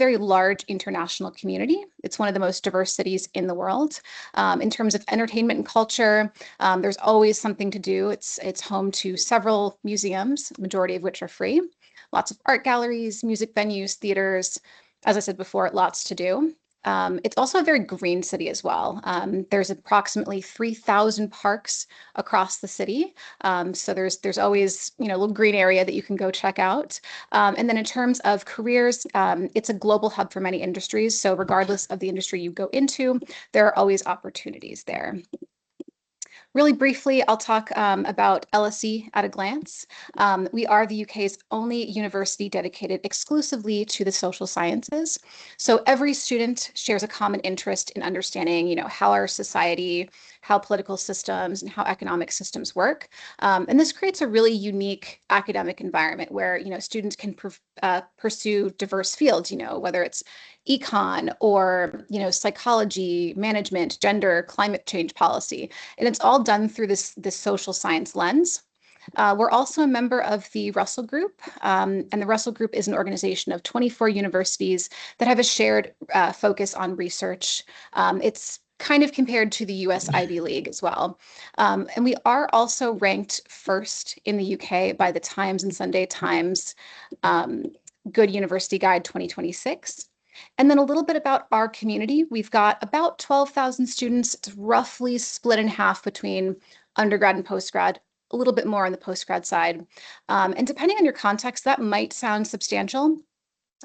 very large international community. It's one of the most diverse cities in the world. In terms of entertainment and culture, there's always something to do. It's home to several museums, majority of which are free. Lots of art galleries, music venues, theaters. As I said before, lots to do. It's also a very green city as well. There's approximately 3,000 parks across the city. So there's always, a little green area that you can go check out. And then in terms of careers, it's a global hub for many industries. So regardless of the industry you go into, there are always opportunities there. Really briefly, I'll talk about LSE at a glance. We are the UK's only university dedicated exclusively to the social sciences. So every student shares a common interest in understanding, how our society, how political systems, and how economic systems work. And this creates a really unique academic environment where, students can pursue diverse fields, whether it's econ or, psychology, management, gender, climate change policy. And it's all done through this social science lens. We're also a member of the Russell Group, and the Russell Group is an organization of 24 universities that have a shared focus on research. It's kind of compared to the US Ivy League as well. And we are also ranked first in the UK by the Times and Sunday Times Good University Guide 2026. And then a little bit about our community. We've got about 12,000 students. It's roughly split in half between undergrad and postgrad, a little bit more on the postgrad side. And depending on your context, that might sound substantial,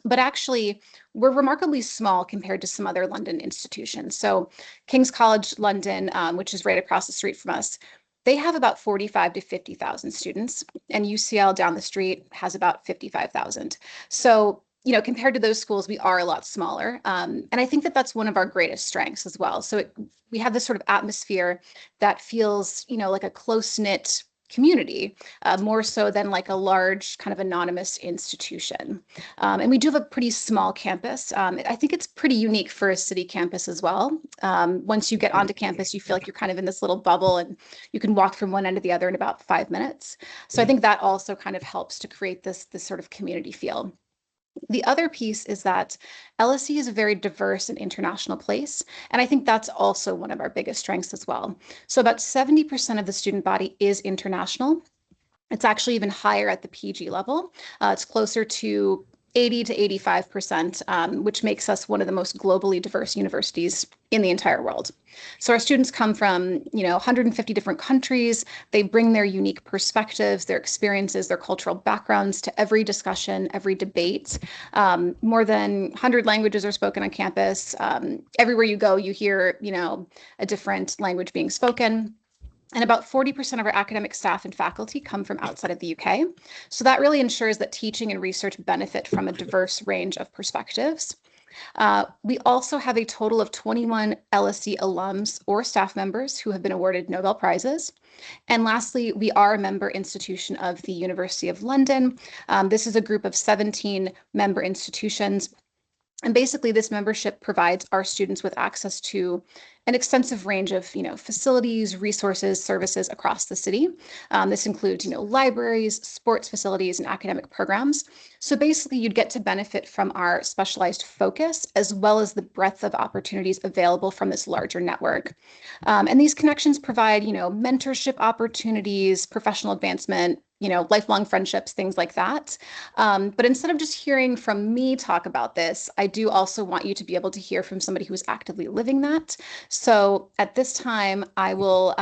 but actually we're remarkably small compared to some other London institutions. So King's College London, which is right across the street from us, they have about 45 to 50,000 students, and UCL down the street has about 55,000. So compared to those schools, we are a lot smaller. And I think that that's one of our greatest strengths as well. So we have this sort of atmosphere that feels, like a close-knit community, more so than like a large kind of anonymous institution. And we do have a pretty small campus. I think it's pretty unique for a city campus as well. Once you get onto campus, you feel like you're kind of in this little bubble and you can walk from one end to the other in about 5 minutes. So I think that also kind of helps to create this sort of community feel. The other piece is that LSE is a very diverse and international place, and I think that's also one of our biggest strengths as well. So about 70% of the student body is international. It's actually even higher at the PG level. It's closer to 80 to 85%, which makes us one of the most globally diverse universities in the entire world. So our students come from, 150 different countries. They bring their unique perspectives, their experiences, their cultural backgrounds to every discussion, every debate. More than 100 languages are spoken on campus. Everywhere you go, you hear, a different language being spoken. And about 40% of our academic staff and faculty come from outside of the UK. So that really ensures that teaching and research benefit from a diverse range of perspectives. We also have a total of 21 LSE alums or staff members who have been awarded Nobel Prizes. And lastly, we are a member institution of the University of London. This is a group of 17 member institutions. And basically, this membership provides our students with access to an extensive range of, facilities, resources, services across the city. This includes, libraries, sports facilities, and academic programs. So basically, you'd get to benefit from our specialized focus as well as the breadth of opportunities available from this larger network. And these connections provide, mentorship opportunities, professional advancement, lifelong friendships, things like that. But instead of just hearing from me talk about this, I do also want you to be able to hear from somebody who's actively living that. So at this time, I will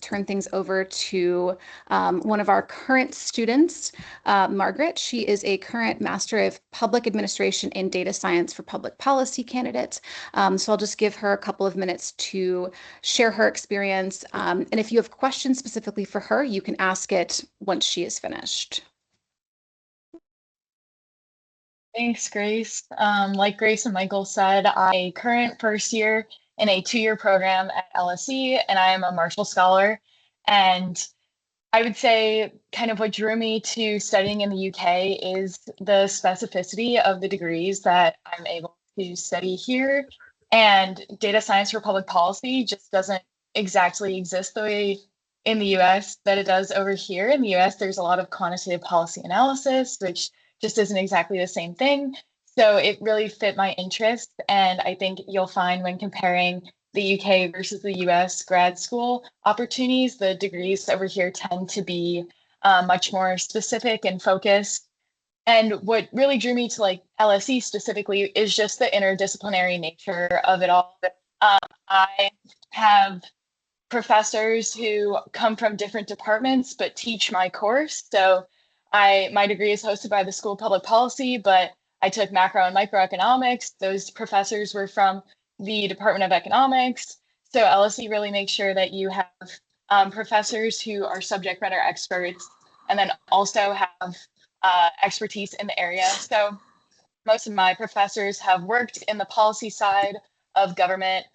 turn things over to one of our current students, Margaret. She is a current Master of Public Administration in Data Science for Public Policy candidate. So I'll just give her a couple of minutes to share her experience. And if you have questions specifically for her, you can ask it once she is finished. Thanks, Grace. Like Grace and Michael said, I'm current first year in a 2-year program at LSE, and I am a Marshall Scholar. And I would say kind of what drew me to studying in the UK is the specificity of the degrees that I'm able to study here. And data science for public policy just doesn't exactly exist the way in the US that it does over here. In the US, there's a lot of quantitative policy analysis, which just isn't exactly the same thing. So it really fit my interests. And I think you'll find when comparing the UK versus the US grad school opportunities, the degrees over here tend to be much more specific and focused. And what really drew me to like LSE specifically is just the interdisciplinary nature of it all. I have professors who come from different departments but teach my course. So my degree is hosted by the School of Public Policy, but I took macro and microeconomics. Those professors were from the Department of Economics. So LSE really makes sure that you have professors who are subject matter experts and then also have expertise in the area. So most of my professors have worked in the policy side of government,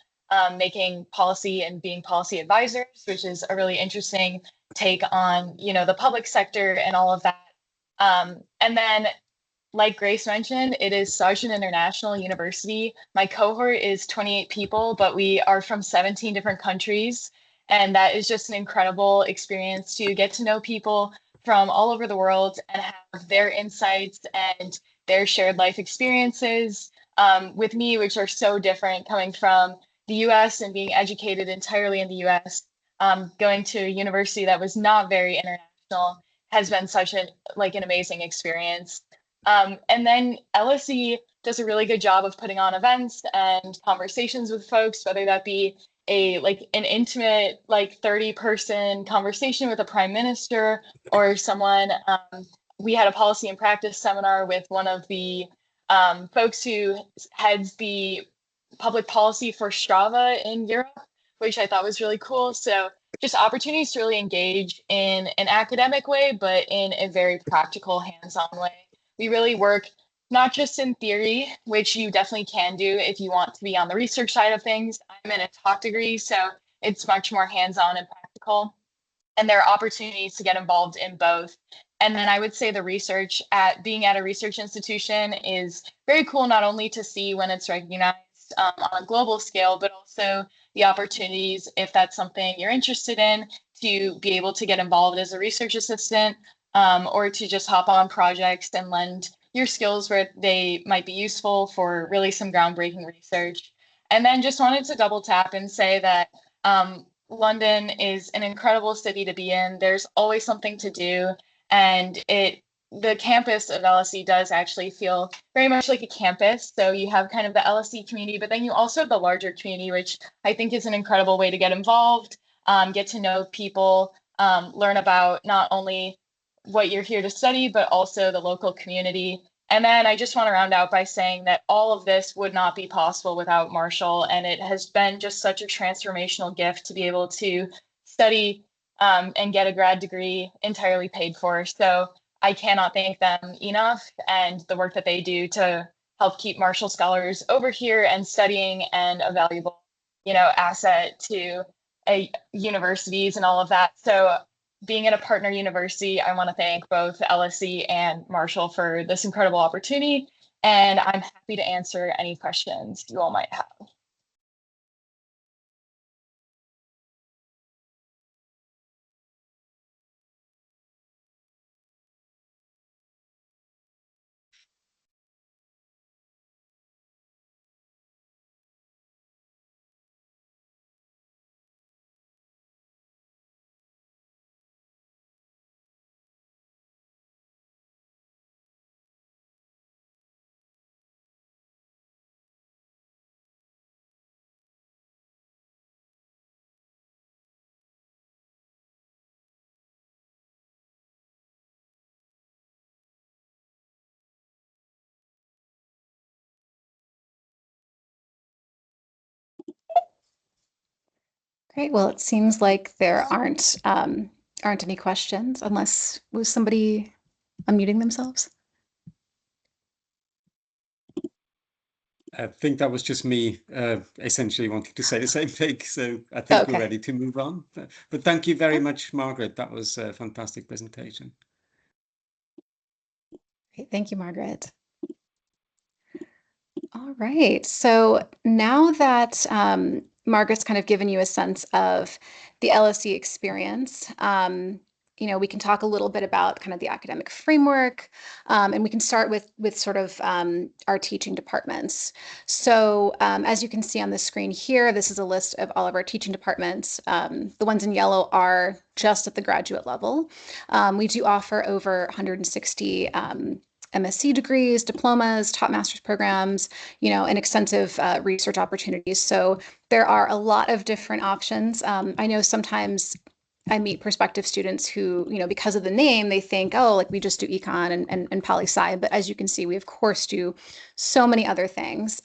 making policy and being policy advisors, which is a really interesting take on, the public sector and all of that. And then, like Grace mentioned, it is such an international university. My cohort is 28 people, but we are from 17 different countries. And that is just an incredible experience to get to know people from all over the world and have their insights and their shared life experiences with me, which are so different coming from the US and being educated entirely in the US. Going to a university that was not very international has been such an amazing experience. And then LSE does a really good job of putting on events and conversations with folks, whether that be an intimate 30-person conversation with a prime minister or someone. We had a policy and practice seminar with one of the folks who heads the public policy for Strava in Europe, which I thought was really cool. So just opportunities to really engage in an academic way, but in a very practical, hands-on way. We really work not just in theory, which you definitely can do if you want to be on the research side of things. I'm in a talk degree, so it's much more hands-on and practical. And there are opportunities to get involved in both. And then I would say the research at being at a research institution is very cool, not only to see when it's recognized on a global scale, but also the opportunities, if that's something you're interested in, to be able to get involved as a research assistant or to just hop on projects and lend your skills where they might be useful for really some groundbreaking research. And then just wanted to double tap and say that London is an incredible city to be in. There's always something to do, and the campus of LSE does actually feel very much like a campus. So you have kind of the LSE community, but then you also have the larger community, which I think is an incredible way to get involved, get to know people, learn about not only what you're here to study, but also the local community. And then I just want to round out by saying that all of this would not be possible without Marshall. And it has been just such a transformational gift to be able to study and get a grad degree entirely paid for. So I cannot thank them enough, and the work that they do to help keep Marshall scholars over here and studying, and a valuable, asset to universities and all of that. So being at a partner university, I want to thank both LSE and Marshall for this incredible opportunity. And I'm happy to answer any questions you all might have. Great. Well, it seems like there aren't any questions, unless was somebody unmuting themselves? I think that was just me essentially wanting to say the same thing. So I think Okay. we're ready to move on. But thank you very much, Margaret. That was a fantastic presentation. Great. Thank you, Margaret. All right. So now that Margaret's kind of given you a sense of the LSE experience, we can talk a little bit about kind of the academic framework, and we can start with sort of our teaching departments. So as you can see on the screen here, this is a list of all of our teaching departments. The ones in yellow are just at the graduate level. We do offer over 160 MSc degrees, diplomas, top master's programs, and extensive research opportunities. So there are a lot of different options. I know sometimes I meet prospective students who, because of the name, they think, oh, like we just do econ and poli-sci. But as you can see, we of course do so many other things.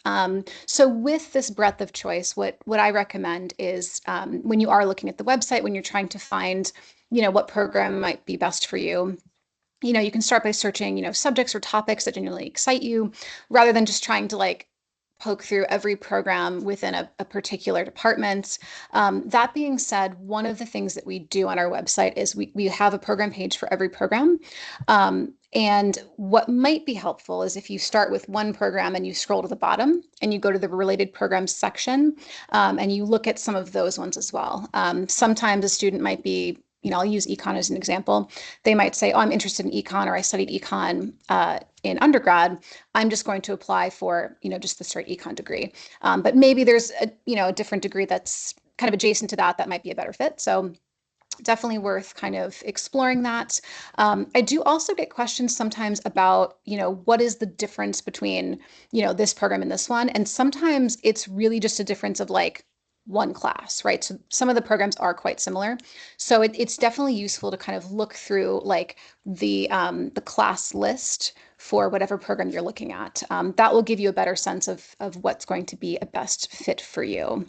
So with this breadth of choice, what I recommend is when you are looking at the website, when you're trying to find, what program might be best for you, you can start by searching, subjects or topics that genuinely excite you, rather than just trying to like poke through every program within a particular department. That being said, one of the things that we do on our website is we have a program page for every program. And what might be helpful is if you start with one program and you scroll to the bottom and you go to the related programs section, and you look at some of those ones as well. Sometimes a student might be, I'll use econ as an example. They might say, oh, I'm interested in econ, or I studied econ in undergrad. I'm just going to apply for, just the straight econ degree. But maybe there's a different degree that's kind of adjacent to that might be a better fit. So definitely worth kind of exploring that. I do also get questions sometimes about, what is the difference between, this program and this one? And sometimes it's really just a difference of like one class, right? So some of the programs are quite similar. So it's definitely useful to kind of look through like the class list for whatever program you're looking at. That will give you a better sense of what's going to be a best fit for you.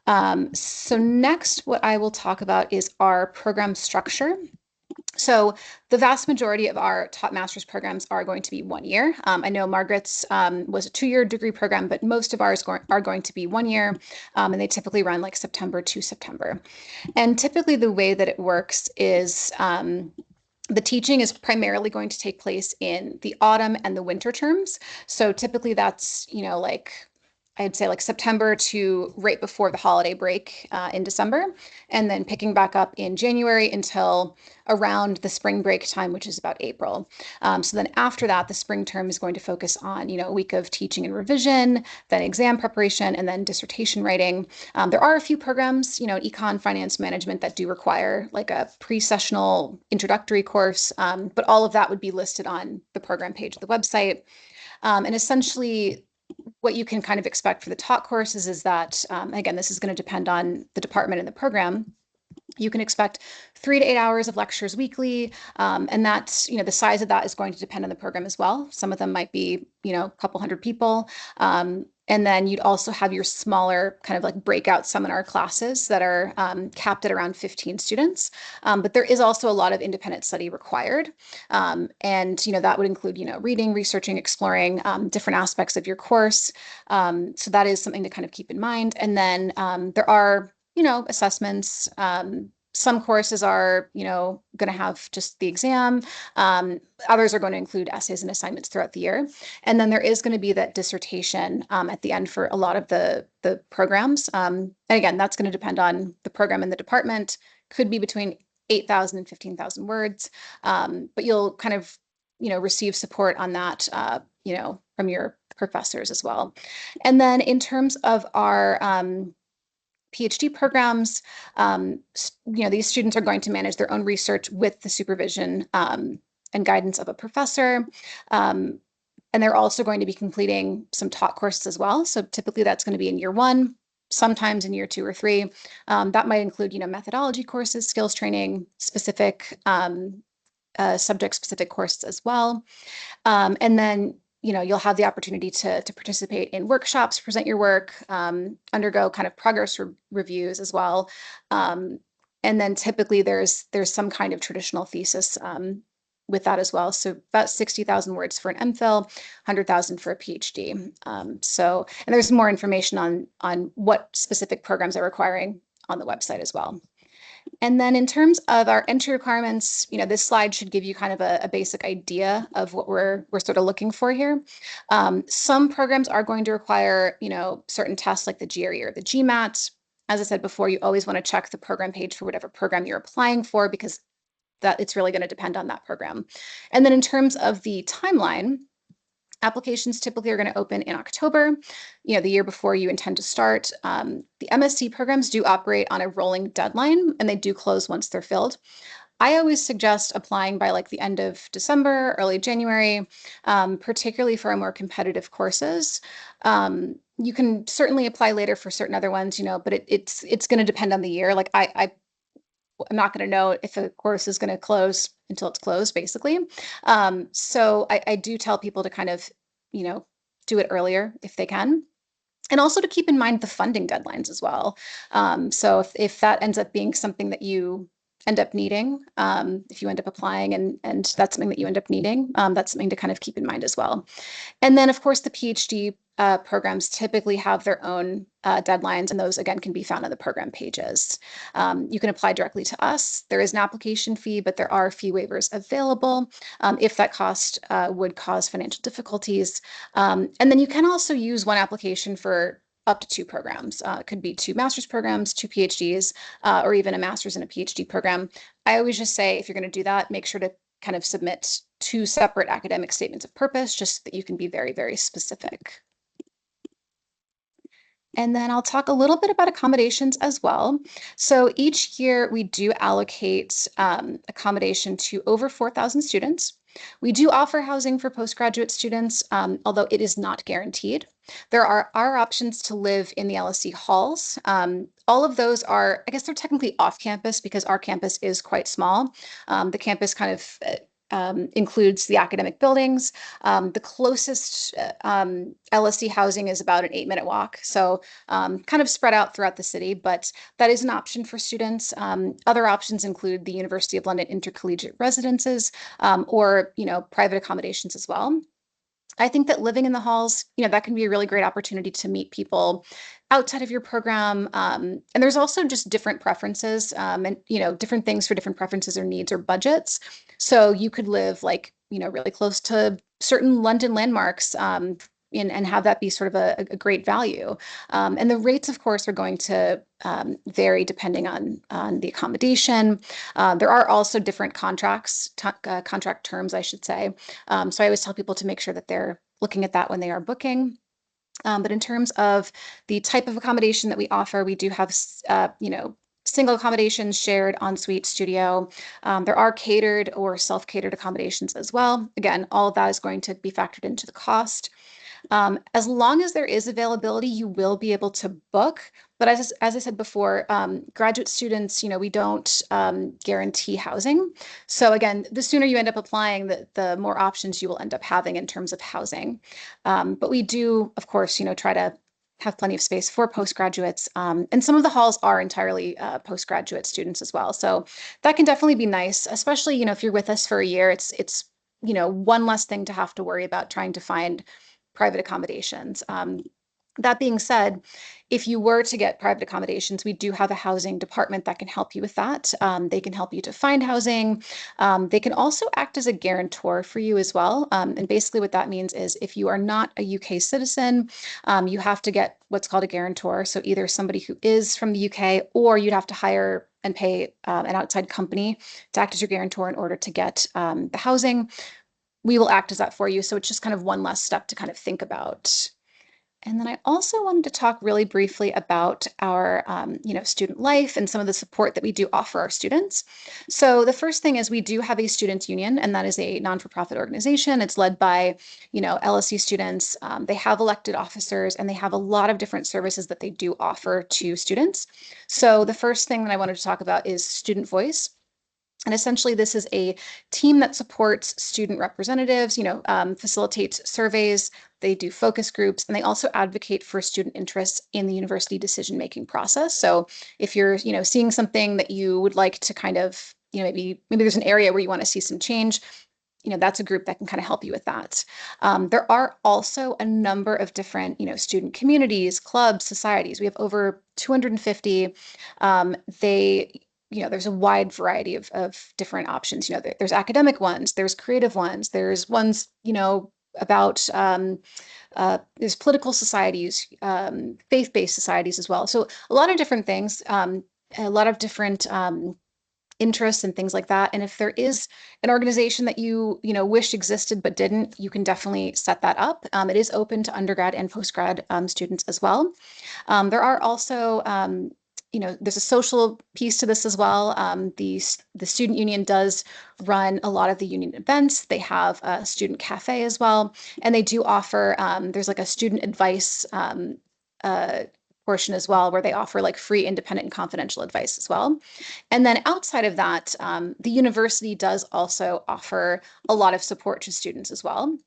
So next, what I will talk about is our program structure. So the vast majority of our top master's programs are going to be 1 year. I know Margaret's was a 2-year degree program, but most of ours are going to be 1 year, and they typically run like September to September. And typically the way that it works is the teaching is primarily going to take place in the autumn and the winter terms. So typically that's, like I'd say like September to right before the holiday break in December, and then picking back up in January until around the spring break time, which is about April. So then after that, the spring term is going to focus on, a week of teaching and revision, then exam preparation, and then dissertation writing. There are a few programs, econ, finance, management that do require like a pre-sessional introductory course, but all of that would be listed on the program page of the website. And essentially, what you can kind of expect for the top courses is that, again, this is going to depend on the department and the program. You can expect 3 to 8 hours of lectures weekly. And that's, the size of that is going to depend on the program as well. Some of them might be, a couple hundred people. And then you'd also have your smaller kind of like breakout seminar classes that are capped at around 15 students. But there is also a lot of independent study required. And, that would include, reading, researching, exploring different aspects of your course. So that is something to kind of keep in mind. And then there are, assessments. Some courses are, going to have just the exam. Others are going to include essays and assignments throughout the year. And then there is going to be that dissertation at the end for a lot of the programs. And again, that's going to depend on the program and the department. Could be between 8,000 and 15,000 words. But you'll kind of, receive support on that, from your professors as well. And then in terms of our PhD programs, these students are going to manage their own research with the supervision and guidance of a professor. And they're also going to be completing some taught courses as well. So typically that's going to be in year 1, sometimes in year 2 or 3. That might include, methodology courses, skills training, specific subject-specific courses as well. And then you'll have the opportunity to participate in workshops, present your work, undergo kind of progress reviews as well. And then typically there's some kind of traditional thesis with that as well. So about 60,000 words for an MPhil, 100,000 for a PhD. And there's more information on what specific programs are requiring on the website as well. And then in terms of our entry requirements, this slide should give you kind of a basic idea of what we're sort of looking for here. Some programs are going to require, certain tests like the GRE or the GMAT. As I said before, you always want to check the program page for whatever program you're applying for, because that it's really going to depend on that program. And then in terms of the timeline, applications typically are going to open in October, the year before you intend to start. The MSc programs do operate on a rolling deadline, and they do close once they're filled. I always suggest applying by like the end of December, early January, particularly for our more competitive courses. You can certainly apply later for certain other ones, but it's going to depend on the year. Like I'm not going to know if a course is going to close until it's closed, basically. So I do tell people to kind of, do it earlier if they can. And also to keep in mind the funding deadlines as well. So if that ends up being something that you end up needing, if you end up applying and that's something that you end up needing, that's something to kind of keep in mind as well. And then, of course, the PhD programs typically have their own deadlines, and those, again, can be found on the program pages. You can apply directly to us. There is an application fee, but there are fee waivers available if that cost would cause financial difficulties. And then you can also use one application for up to 2 programs. It could be 2 master's programs, 2 PhDs, or even a master's and a PhD program. I always just say, if you're going to do that, make sure to kind of submit 2 separate academic statements of purpose, just so that you can be very, very specific. And then I'll talk a little bit about accommodations as well. So each year we do allocate accommodation to over 4,000 students. We do offer housing for postgraduate students, although it is not guaranteed. There are options to live in the LSE halls. All of those are, I guess they're technically off campus because our campus is quite small. The campus kind of includes the academic buildings. The closest LSE housing is about an 8-minute walk, so kind of spread out throughout the city, but that is an option for students. Other options include the University of London intercollegiate residences or private accommodations as well. I think that living in the halls, that can be a really great opportunity to meet people outside of your program. And there's also just different preferences and, different things for different preferences or needs or budgets. So you could live really close to certain London landmarks and have that be sort of a great value. And the rates, of course, are going to vary depending on the accommodation. There are also different contract terms, I should say. So I always tell people to make sure that they're looking at that when they are booking. But in terms of the type of accommodation that we offer, we do have, single accommodations, shared ensuite studio. There are catered or self-catered accommodations as well. Again, all of that is going to be factored into the cost. As long as there is availability, you will be able to book. But as I said before, graduate students, we don't guarantee housing. So again, the sooner you end up applying, the more options you will end up having in terms of housing. But we do, of course, try to have plenty of space for postgraduates. And some of the halls are entirely postgraduate students as well. So that can definitely be nice, especially, if you're with us for a year, it's one less thing to have to worry about trying to find private accommodations. That being said, if you were to get private accommodations, we do have a housing department that can help you with that. They can help you to find housing. They can also act as a guarantor for you as well. And basically what that means is if you are not a UK citizen, you have to get what's called a guarantor. So either somebody who is from the UK, or you'd have to hire and pay an outside company to act as your guarantor in order to get the housing. We will act as that for you. So it's just kind of one less step to kind of think about. And then I also wanted to talk really briefly about our, student life and some of the support that we do offer our students. So the first thing is we do have a students union, and that is a non-for-profit organization. It's led by, LSE students. They have elected officers, and they have a lot of different services that they do offer to students. So the first thing that I wanted to talk about is Student Voice. And essentially, this is a team that supports student representatives, facilitates surveys, they do focus groups, and they also advocate for student interests in the university decision-making process. So if you're, seeing something that you would like to kind of, maybe there's an area where you want to see some change, that's a group that can kind of help you with that. There are also a number of different, student communities, clubs, societies. We have over 250. There's a wide variety of different options. There's academic ones, there's creative ones, there's ones, about there's political societies, faith-based societies as well. So a lot of different things, a lot of different interests and things like that. And if there is an organization that you wish existed but didn't, you can definitely set that up. It is open to undergrad and postgrad students as well. There are also there's a social piece to this as well. The student union does run a lot of the union events. They have a student cafe as well, and they do offer there's like a student advice uh, portion as well, where they offer like free, independent, and confidential advice as well. And then outside of that, the university does also offer a lot of support to students as well.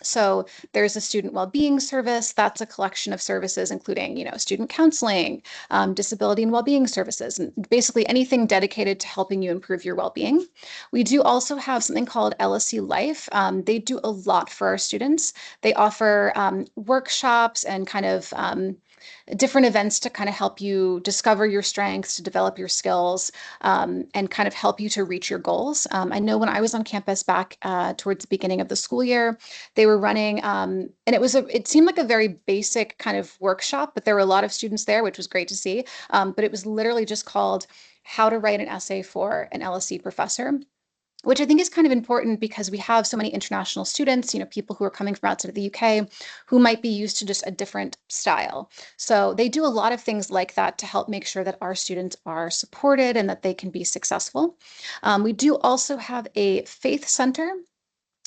So there's a student well-being service. That's a collection of services, including, student counseling, disability and well-being services, and basically anything dedicated to helping you improve your well-being. We do also have something called LSE Life. They do a lot for our students. They offer workshops and kind of different events to kind of help you discover your strengths, to develop your skills, and kind of help you to reach your goals. I know when I was on campus back towards the beginning of the school year, they were running, and it seemed like a very basic kind of workshop, but there were a lot of students there, which was great to see. But it was literally just called How to Write an Essay for an LSE Professor, which I think is kind of important because we have so many international students, people who are coming from outside of the UK who might be used to just a different style. So they do a lot of things like that to help make sure that our students are supported and that they can be successful. We do also have a faith center,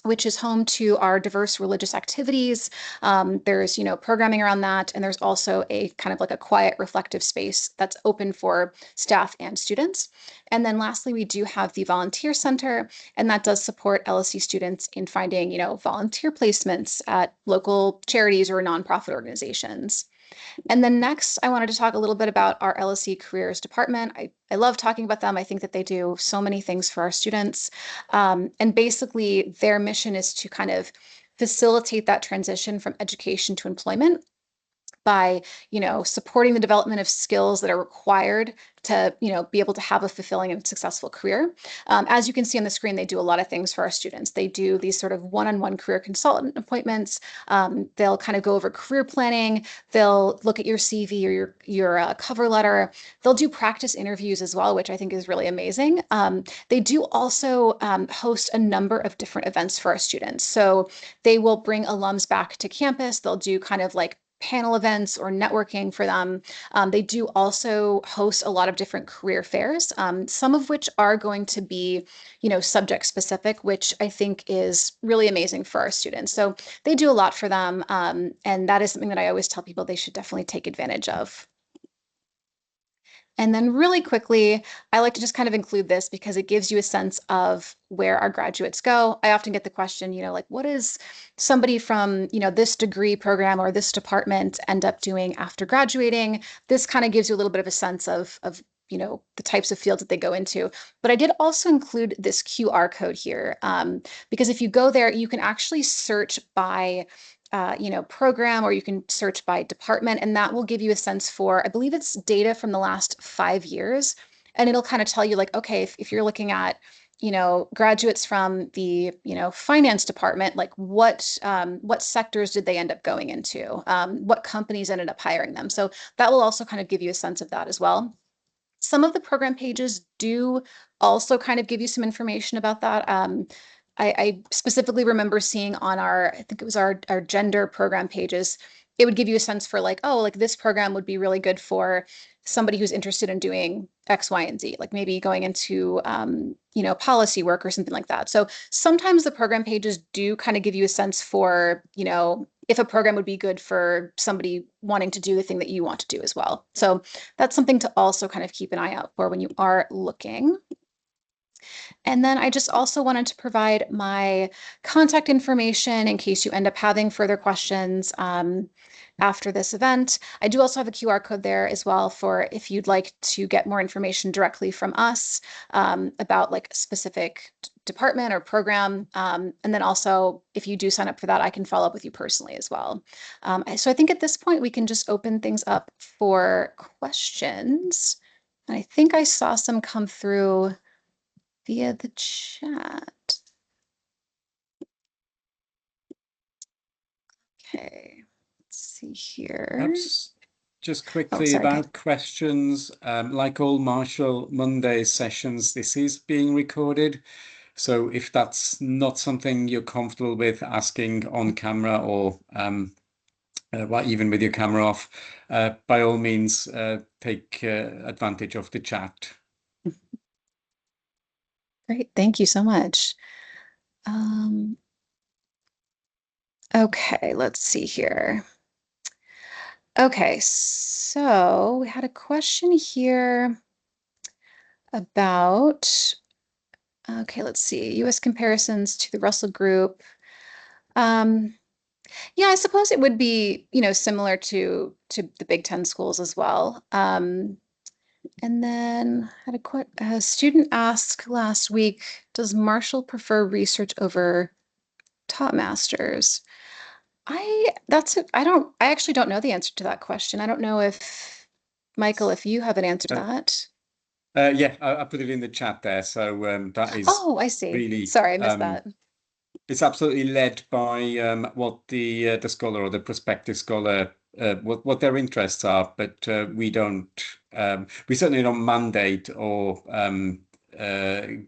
which is home to our diverse religious activities. There's, programming around that. And there's also a kind of like a quiet, reflective space that's open for staff and students. And then lastly, we do have the Volunteer Center, and that does support LSE students in finding, volunteer placements at local charities or nonprofit organizations. And then next, I wanted to talk a little bit about our LSE Careers Department. I love talking about them. I think that they do so many things for our students. And basically, their mission is to kind of facilitate that transition from education to employment by, supporting the development of skills that are required to, be able to have a fulfilling and successful career. As you can see on the screen, they do a lot of things for our students. They do these sort of one-on-one career consultant appointments. They'll kind of go over career planning. They'll look at your CV or your cover letter. They'll do practice interviews as well, which I think is really amazing. They do also host a number of different events for our students. So they will bring alums back to campus. They'll do kind of like panel events or networking for them. They do also host a lot of different career fairs, some of which are going to be, subject specific, which I think is really amazing for our students. So they do a lot for them. And that is something that I always tell people they should definitely take advantage of. And then really quickly, I like to just kind of include this because it gives you a sense of where our graduates go. I often get the question, like, what is somebody from, this degree program or this department end up doing after graduating? This kind of gives you a little bit of a sense of the types of fields that they go into. But I did also include this QR code here because if you go there, you can actually search by program, or you can search by department, and that will give you a sense for, I believe it's data from the last 5 years. And it'll kind of tell you like, okay, if you're looking at, graduates from the, finance department, like what sectors did they end up going into? What companies ended up hiring them? So that will also kind of give you a sense of that as well. Some of the program pages do also kind of give you some information about that. I specifically remember seeing on I think it was our gender program pages, it would give you a sense for like, oh, like this program would be really good for somebody who's interested in doing X, Y, and Z, like maybe going into, policy work or something like that. So sometimes the program pages do kind of give you a sense for, if a program would be good for somebody wanting to do the thing that you want to do as well. So that's something to also kind of keep an eye out for when you are looking. And then I just also wanted to provide my contact information in case you end up having further questions after this event. I do also have a QR code there as well for if you'd like to get more information directly from us about like a specific department or program. And then also, if you do sign up for that, I can follow up with you personally as well. So I think at this point, we can just open things up for questions. And I think I saw some come through via the chat. Okay, let's see here. Perhaps Just Oh, quickly sorry, Kate. about questions. Like all Marshall Monday sessions, this is being recorded. So if that's not something you're comfortable with asking on camera or even with your camera off, by all means, take advantage of the chat. Great, thank you so much. Okay, let's see here. Okay, so we had a question here about, okay, let's see, US comparisons to the Russell Group. Yeah, I suppose it would be, similar to the Big Ten schools as well. And then had a student ask last week, does Marshall prefer research over top masters? I actually don't know the answer to that question. I don't know if, Michael, if you have an answer to Uh, that. yeah, I put it in the chat there. So that is Oh, I see. really Sorry, I missed that. it's absolutely led by what the scholar or the prospective scholar what their interests are, but we certainly don't mandate or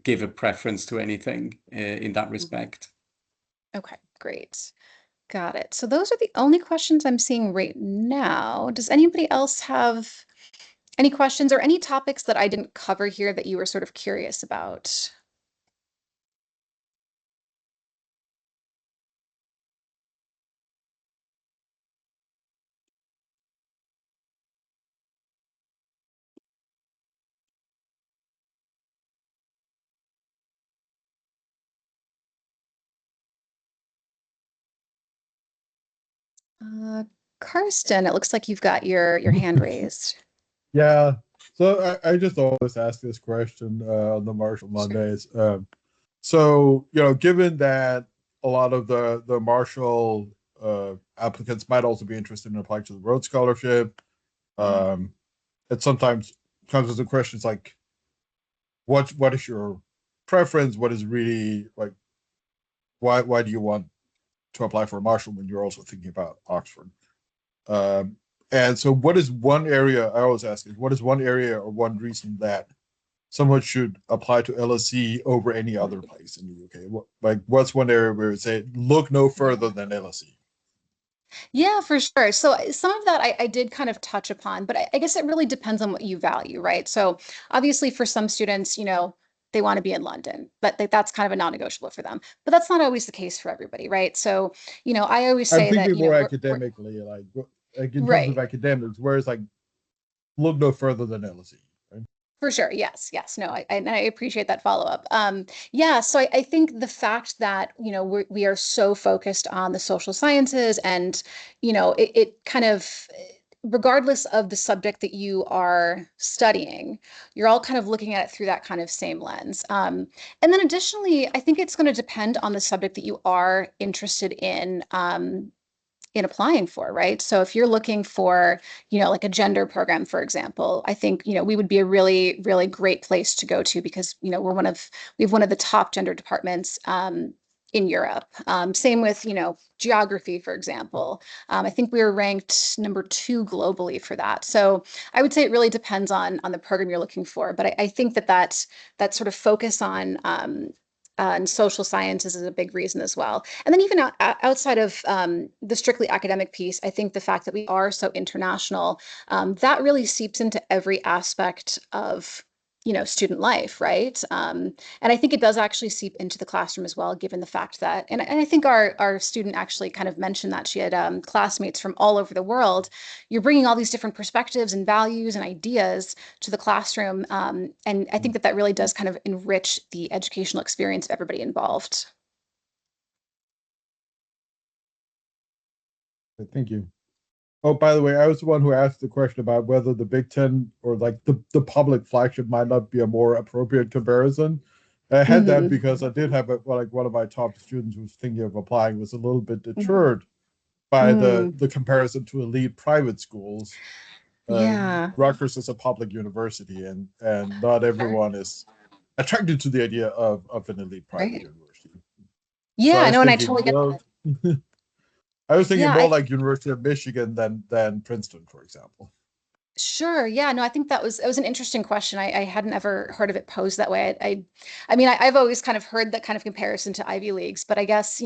give a preference to anything in that respect. Okay, great. Got it. So those are the only questions I'm seeing right now. Does anybody else have any questions or any topics that I didn't cover here that you were sort of curious about? Uh, Karsten, it looks like you've got your hand raised. Yeah. So I just always ask this question on the Marshall Sure. Mondays. So, given that a lot of the Marshall applicants might also be interested in applying to the Rhodes Scholarship, it sometimes comes with the questions like, what is your preference? What is really like, why do you want to apply for a Marshall when you're also thinking about Oxford? And so what is one area, I always ask is, what is one area or one reason that someone should apply to LSE over any other place in the UK? What's one area where you say, look no further than LSE? Yeah, for sure. So some of that I did kind of touch upon, but I guess it really depends on what you value, right? So obviously for some students, they want to be in London, but that's kind of a non-negotiable for them. But that's not always the case for everybody, right? So, I always I'm say that, thinking more we're academically, like in terms of right. academics, where it's like, look no further than LSE. Right? For sure. Yes. Yes. No, and I appreciate that follow-up. Yeah. So I think the fact that, we are so focused on the social sciences and, it kind of, regardless of the subject that you are studying, you're all kind of looking at it through that kind of same lens. And then additionally, I think it's going to depend on the subject that you are interested in applying for, right? So if you're looking for, like a gender program, for example, I think, we would be a really, really great place to go to because, we have one of the top gender departments in Europe. Same with, geography, for example. I think we were ranked number 2 globally for that. So I would say it really depends on the program you're looking for. But I think that sort of focus on and social sciences is a big reason as well. And then even outside of the strictly academic piece, I think the fact that we are so international, that really seeps into every aspect of, student life, right? And I think it does actually seep into the classroom as well, given the fact that, and I think our student actually kind of mentioned that she had classmates from all over the world. You're bringing all these different perspectives and values and ideas to the classroom. And I think that really does kind of enrich the educational experience of everybody involved. Thank you. Oh, by the way, I was the one who asked the question about whether the Big Ten or like the public flagship might not be a more appropriate comparison. I had that because I did have one of my top students who was thinking of applying was a little bit deterred by the comparison to elite private schools. Yeah. Rutgers is a public university, and not Sure. everyone is attracted to the idea of an elite private Right. university. So Yeah, I I was know, and I thinking, totally get that. I was thinking Yeah, more like University of Michigan than Princeton, for example. Sure. Yeah. No, I think that was an interesting question. I hadn't ever heard of it posed that way. I mean, I've always kind of heard that kind of comparison to Ivy Leagues, but I guess,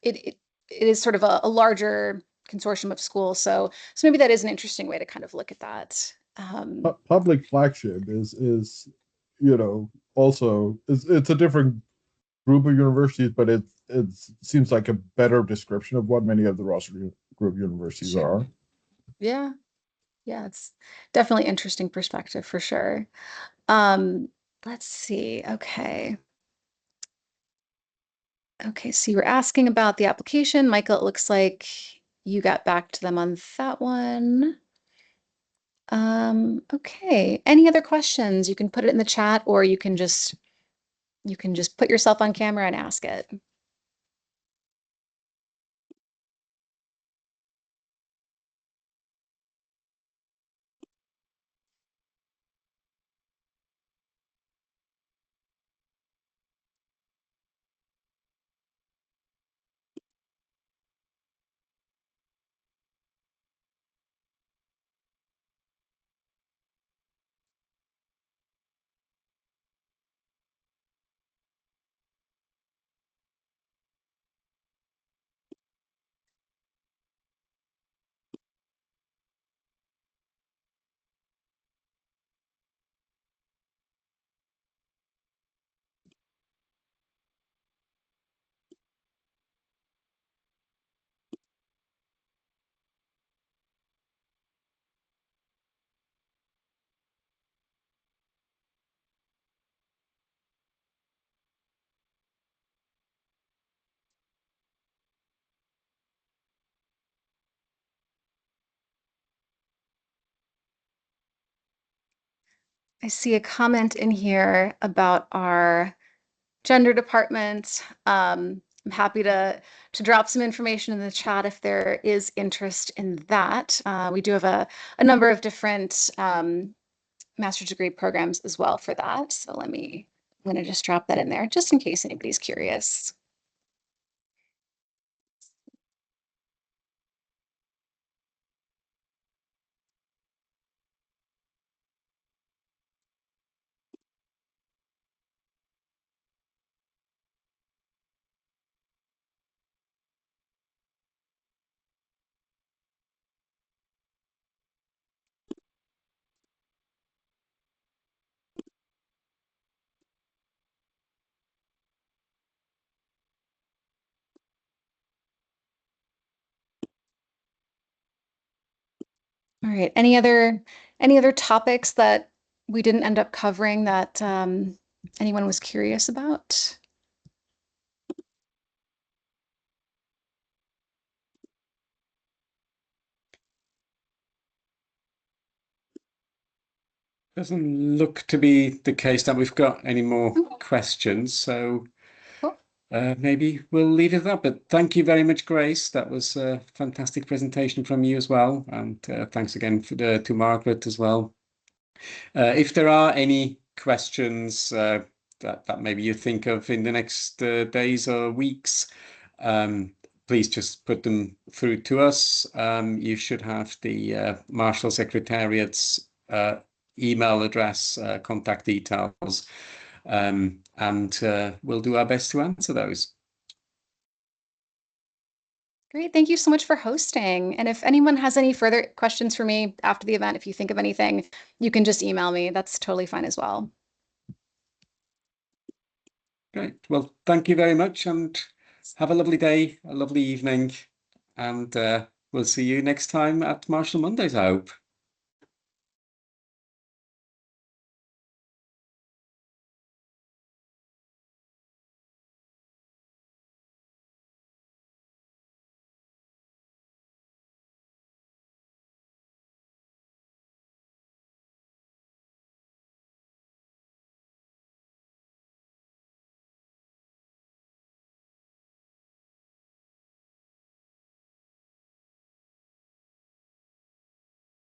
it is sort of a larger consortium of schools. So maybe that is an interesting way to kind of look at that. Public flagship is also it's a different group of universities, but it seems like a better description of what many of the roster group universities Sure. are. Yeah. Yeah, it's definitely interesting perspective for sure. Um, let's see. Okay. Okay, so you were asking about the application. Michael, it looks like you got back to them on that one. Okay. Any other questions? You can put it in the chat, or you can just put yourself on camera and ask it. I see a comment in here about our gender department. I'm happy to drop some information in the chat if there is interest in that. We do have a number of different master's degree programs as well for that. So I'm going to just drop that in there just in case anybody's curious. All right. Any other topics that we didn't end up covering that anyone was curious about? Doesn't look to be the case that we've got any more questions, so Cool. maybe we'll leave it at that. But thank you very much, Grace. That was a fantastic presentation from you as well, and thanks again to Margaret as well. If there are any questions that maybe you think of in the next days or weeks, please just put them through to us. You should have the Marshall Secretariat's email address, contact details, and we'll do our best to answer those. Great. Thank you so much for hosting. And if anyone has any further questions for me after the event, if you think of anything, you can just email me. That's totally fine as well. Great. Well, thank you very much, and have a lovely day, a lovely evening, and we'll see you next time at Marshall Mondays, I hope.